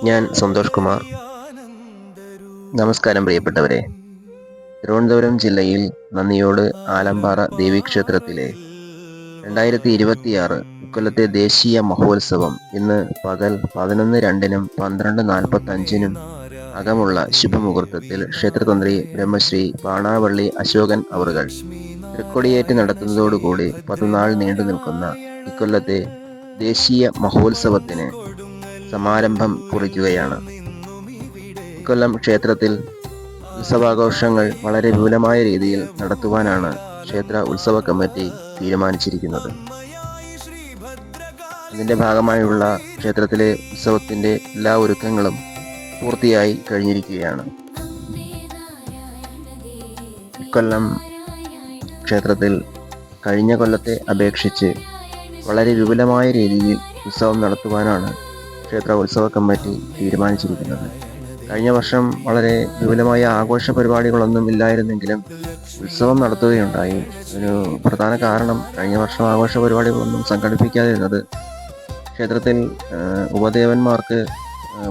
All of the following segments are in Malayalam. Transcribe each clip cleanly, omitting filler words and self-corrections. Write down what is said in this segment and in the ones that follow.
ഞാൻ സന്തോഷ് കുമാർ. നമസ്കാരം പ്രിയപ്പെട്ടവരെ. തിരുവനന്തപുരം ജില്ലയിൽ നന്ദിയോട് ആലമ്പാറ ദേവീക്ഷേത്രത്തിലെ 2026 ഇക്കൊല്ലത്തെ ദേശീയ മഹോത്സവം ഇന്ന് പകൽ 11:02-നും 12:45-നും അകമുള്ള ശുഭമുഹൂർത്തത്തിൽ ക്ഷേത്രതന്ത്രി ബ്രഹ്മശ്രീ പാണാവള്ളി അശോകൻ അവറുകൾ തൃക്കൊടിയേറ്റ് നടത്തുന്നതോടുകൂടി 10 നാൾ നീണ്ടു നിൽക്കുന്ന ഇക്കൊല്ലത്തെ ദേശീയ മഹോത്സവത്തിന് സമാരംഭം കുറിക്കുകയാണ്. ഇക്കൊല്ലം ക്ഷേത്രത്തിൽ ഉത്സവാഘോഷങ്ങൾ വളരെ വിപുലമായ രീതിയിൽ നടത്തുവാനാണ് ക്ഷേത്ര ഉത്സവ കമ്മിറ്റി തീരുമാനിച്ചിരിക്കുന്നത്. അതിൻ്റെ ഭാഗമായുള്ള ക്ഷേത്രത്തിലെ ഉത്സവത്തിൻ്റെ എല്ലാ ഒരുക്കങ്ങളും പൂർത്തിയായി കഴിഞ്ഞിരിക്കുകയാണ്. ഇക്കൊല്ലം ക്ഷേത്രത്തിൽ കഴിഞ്ഞ കൊല്ലത്തെ അപേക്ഷിച്ച് വളരെ വിപുലമായ രീതിയിൽ ഉത്സവം നടത്തുവാനാണ് ക്ഷേത്ര ഉത്സവ കമ്മിറ്റി തീരുമാനിച്ചിരിക്കുന്നത്. കഴിഞ്ഞ വർഷം വളരെ വിപുലമായ ആഘോഷ പരിപാടികളൊന്നും ഇല്ലായിരുന്നെങ്കിലും ഉത്സവം നടത്തുകയുണ്ടായി. ഒരു പ്രധാന കാരണം കഴിഞ്ഞ വർഷം ആഘോഷ പരിപാടികളൊന്നും സംഘടിപ്പിക്കാതിരുന്നത് ക്ഷേത്രത്തിൽ ഉപദേവന്മാർക്ക്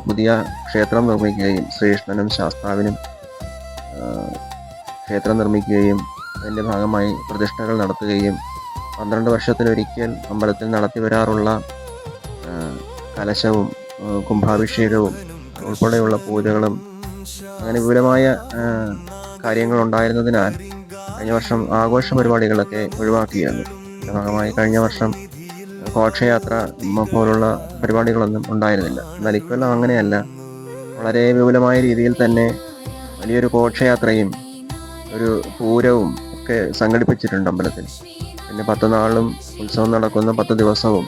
പുതിയ ക്ഷേത്രം നിർമ്മിക്കുകയും ശ്രീകൃഷ്ണനും ശാസ്താവിനും ക്ഷേത്രം നിർമ്മിക്കുകയും അതിൻ്റെ ഭാഗമായി പ്രതിഷ്ഠകൾ നടത്തുകയും 12 വർഷത്തിലൊരിക്കൽ അമ്പലത്തിൽ നടത്തി വരാറുള്ള കലശവും കുംഭാഭിഷേകവും ഉൾപ്പെടെയുള്ള പൂജകളും അങ്ങനെ വിപുലമായ കാര്യങ്ങളുണ്ടായിരുന്നതിനാൽ കഴിഞ്ഞ വർഷം ആഘോഷ പരിപാടികളൊക്കെ ഒഴിവാക്കിയിരുന്നു. അതിൻ്റെ ഭാഗമായി കഴിഞ്ഞ വർഷം ഘോഷയാത്ര പോലുള്ള പരിപാടികളൊന്നും ഉണ്ടായിരുന്നില്ല. എന്നാൽ ഇക്കൊല്ലം അങ്ങനെയല്ല. വളരെ വിപുലമായ രീതിയിൽ തന്നെ വലിയൊരു ഘോഷയാത്രയും ഒരു പൂരവും ഒക്കെ സംഘടിപ്പിച്ചിട്ടുണ്ട് അമ്പലത്തിൽ. പിന്നെ 10 നാളും ഉത്സവം നടക്കുന്ന 10 ദിവസവും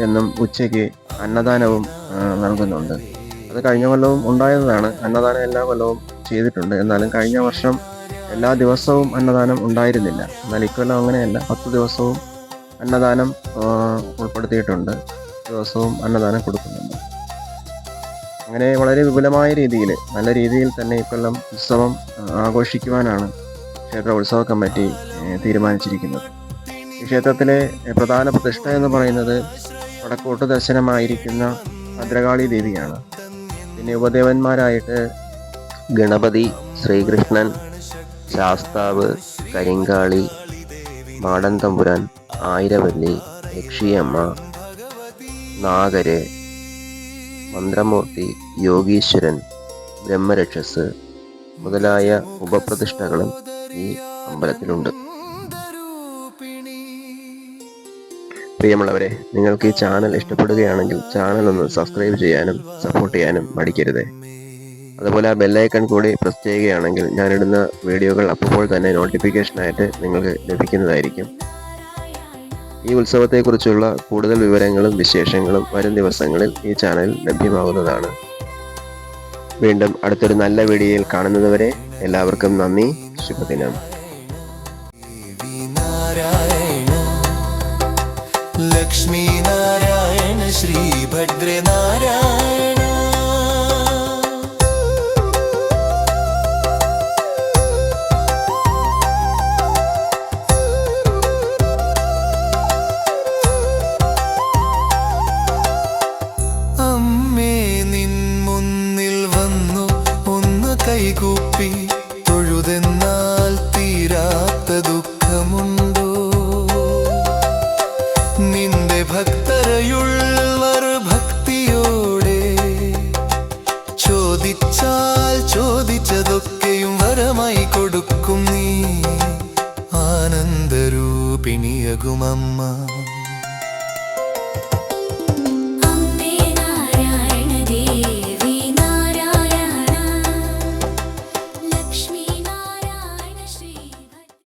എന്നും ഉച്ചയ്ക്ക് അന്നദാനവും നൽകുന്നുണ്ട്. അത് കഴിഞ്ഞ കൊല്ലവും ഉണ്ടായതാണ്. അന്നദാനം എല്ലാ കൊല്ലവും ചെയ്തിട്ടുണ്ട്. എന്നാലും കഴിഞ്ഞ വർഷം എല്ലാ ദിവസവും അന്നദാനം ഉണ്ടായിരുന്നില്ല. എന്നാൽ ഇക്കൊല്ലം അങ്ങനെയല്ല. 10 ദിവസവും അന്നദാനം ഉൾപ്പെടുത്തിയിട്ടുണ്ട്. ദിവസവും അന്നദാനം കൊടുക്കുന്നുണ്ട്. അങ്ങനെ വളരെ വിപുലമായ രീതിയിൽ നല്ല രീതിയിൽ തന്നെ ഇക്കൊല്ലം ഉത്സവം ആഘോഷിക്കുവാനാണ് ക്ഷേത്ര ഉത്സവ കമ്മിറ്റി തീരുമാനിച്ചിരിക്കുന്നത്. ഈ ക്ഷേത്രത്തിലെ പ്രധാന പ്രതിഷ്ഠ എന്ന് പറയുന്നത് വടക്കോട്ട് ദർശനമായിരിക്കുന്ന ഭദ്രകാളി ദേവിയാണ്. പിന്നെ ഉപദേവന്മാരായിട്ട് ഗണപതി, ശ്രീകൃഷ്ണൻ, ശാസ്താവ്, കരിങ്കാളി, മാടൻ തമ്പുരാൻ, ആയിരവല്ലി, യക്ഷിയമ്മ, നാഗര്, മന്ത്രമൂർത്തി, യോഗീശ്വരൻ, ബ്രഹ്മരക്ഷസ് മുതലായ ഉപപ്രതിഷ്ഠകളും ഈ അമ്പലത്തിലുണ്ട്. പ്രിയമുള്ളവരെ, നിങ്ങൾക്ക് ഈ ചാനൽ ഇഷ്ടപ്പെടുകയാണെങ്കിൽ ചാനൽ ഒന്ന് സബ്സ്ക്രൈബ് ചെയ്യാനും സപ്പോർട്ട് ചെയ്യാനും മടിക്കരുത്. അതുപോലെ ആ ബെല്ലൈക്കൺ കൂടി പ്രസ് ചെയ്യുകയാണെങ്കിൽ ഞാനിടുന്ന വീഡിയോകൾ അപ്പോൾ തന്നെ നോട്ടിഫിക്കേഷനായിട്ട് നിങ്ങൾക്ക് ലഭിക്കുന്നതായിരിക്കും. ഈ ഉത്സവത്തെക്കുറിച്ചുള്ള കൂടുതൽ വിവരങ്ങളും വിശേഷങ്ങളും വരും ദിവസങ്ങളിൽ ഈ ചാനൽ ലഭ്യമാകുന്നതാണ്. വീണ്ടും അടുത്തൊരു നല്ല വീഡിയോയിൽ കാണുന്നതുവരെ എല്ലാവർക്കും നന്ദി. ശുഭദിനം. ലക്ഷ്മി നാരായണ ശ്രീ ഭദ്രനാരായണ. അമ്മേ നിൻ മുന്നിൽ വന്നു ഒന്ന് കൈകൂപ്പി തൊഴുതെന്നാൽ തീരാത്ത ദുഃഖമുണ്ടോ? നിന്റെ ഭക്തരയുള്ളവർ ഭക്തിയോടെ ചോദിച്ചാൽ ചോദിച്ചതൊക്കെയും വരമായി കൊടുക്കും നീ ആനന്ദരൂപിണിയകുമമ്മ.